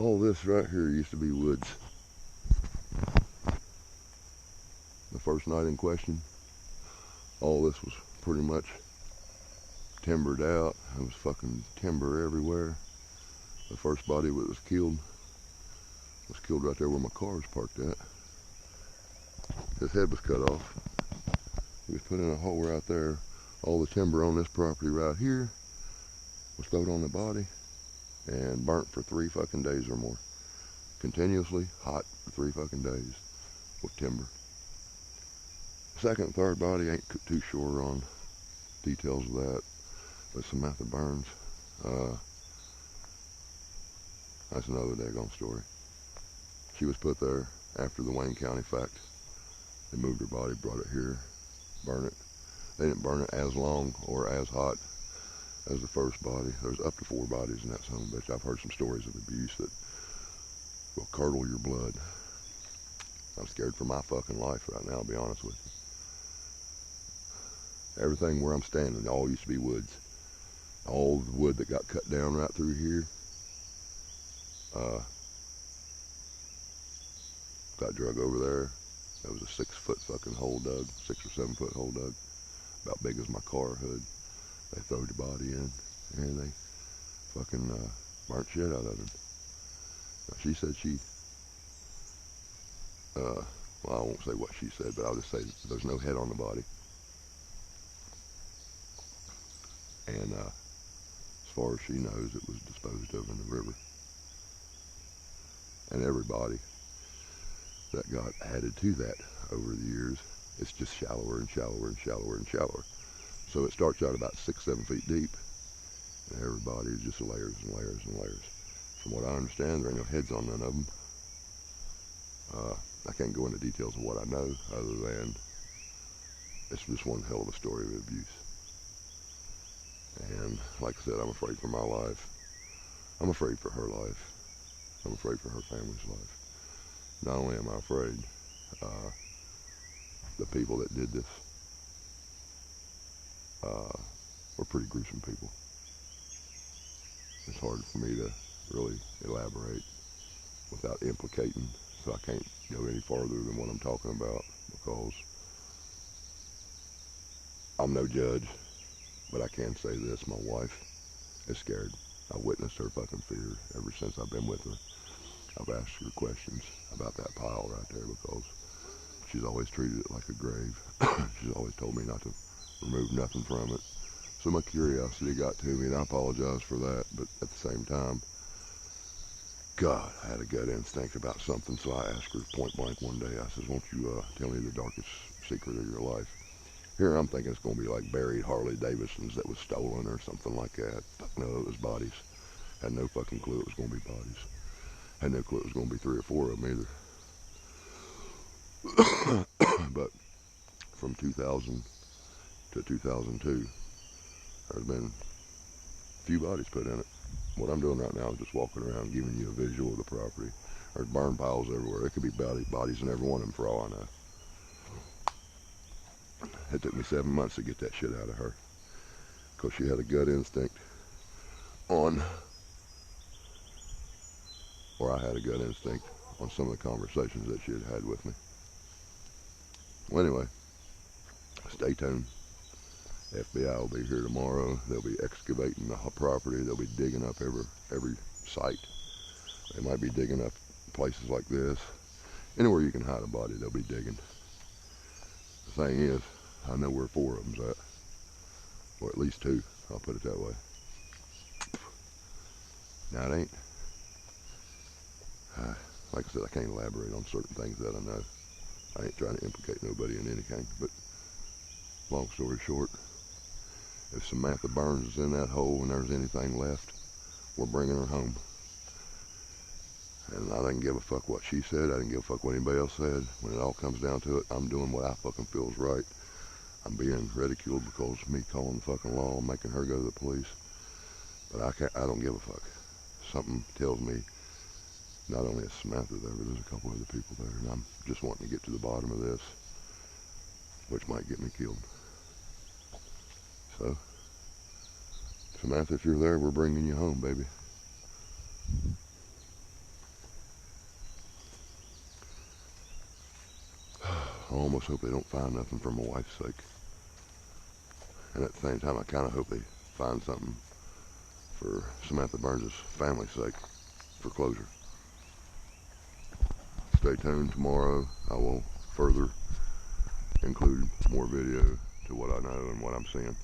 All this right here used to be woods. The first night in question, all this was pretty much timbered out. There was fucking timber everywhere. The first body that was killed right there where my car was parked at. His head was cut off. He was put in a hole right there. All the timber on this property right here was thrown on the body and burnt for 3 fucking days or more. Continuously hot for 3 fucking days with timber. Second and third body, ain't too sure on details of that, but Samantha Burns, that's another daggone story. She was put there after the Wayne County fact. They moved her body, brought it here, burned it. They didn't burn it as long or as hot as the first body. There's up to 4 bodies in that son of a bitch. I've heard some stories of abuse that will curdle your blood. I'm scared for my fucking life right now, I'll be honest with you. Everything where I'm standing, all used to be woods. All the wood that got cut down right through here, got drug over there. There was a 6-foot fucking hole dug, 6 or 7 foot hole dug, about big as my car hood. They throwed the body in, and they fucking burnt shit out of him. Now, she said well, I won't say what she said, but I'll just say there's no head on the body. And as far as she knows, it was disposed of in the river. And every body that got added to that over the years, it's just shallower and shallower and shallower and shallower. So it starts out about 6-7 feet deep, and every body is just layers and layers and layers. From what I understand, there ain't no heads on none of them. I can't go into details of what I know, other than it's just one hell of a story of abuse. And like I said, I'm afraid for my life. I'm afraid for her life. I'm afraid for her family's life. Not only am I afraid, the people that did this were pretty gruesome people. It's hard for me to really elaborate without implicating, so I can't go any farther than what I'm talking about, because I'm no judge, but I can say this: my wife is scared. I witnessed her fucking fear ever since I've been with her. I've asked her questions about that pile right there, because she's always treated it like a grave. She's always told me not to remove nothing from it. So my curiosity got to me, and I apologize for that, but at the same time, God, I had a gut instinct about something, so I asked her point blank one day. I says, won't you tell me the darkest secret of your life? Here I'm thinking it's going to be like buried Harley Davidsons that was stolen or something like that. Fuck no, it was bodies. Had no fucking clue it was going to be bodies. Had no clue it was going to be 3 or 4 of them either. But from 2000 to 2002, there's been a few bodies put in it. What I'm doing right now is just walking around giving you a visual of the property. There's burn piles everywhere. It could be bodies in every one of them for all I know. It took me 7 months to get that shit out of her, because she had a gut instinct on, or I had a gut instinct on some of the conversations that she had with me. Well, anyway, stay tuned. FBI will be here tomorrow. They'll be excavating the property. They'll be digging up every site. They might be digging up places like this. Anywhere you can hide a body, they'll be digging. The thing is, I know where 4 of them's at. Or at least 2, I'll put it that way. Now it ain't, like I said, I can't elaborate on certain things that I know. I ain't trying to implicate nobody in anything, but long story short, if Samantha Burns is in that hole and there's anything left, we're bringing her home. And I didn't give a fuck what she said. I didn't give a fuck what anybody else said. When it all comes down to it, I'm doing what I fucking feels right. I'm being ridiculed because of me calling the fucking law and making her go to the police. But I don't give a fuck. Something tells me not only is Samantha there, but there's a couple other people there, and I'm just wanting to get to the bottom of this, which might get me killed. So, Samantha, if you're there, we're bringing you home, baby. I almost hope they don't find nothing for my wife's sake. And at the same time, I kind of hope they find something for Samantha Burns' family's sake, for closure. Stay tuned. Tomorrow I will further include more video to what I know and what I'm seeing.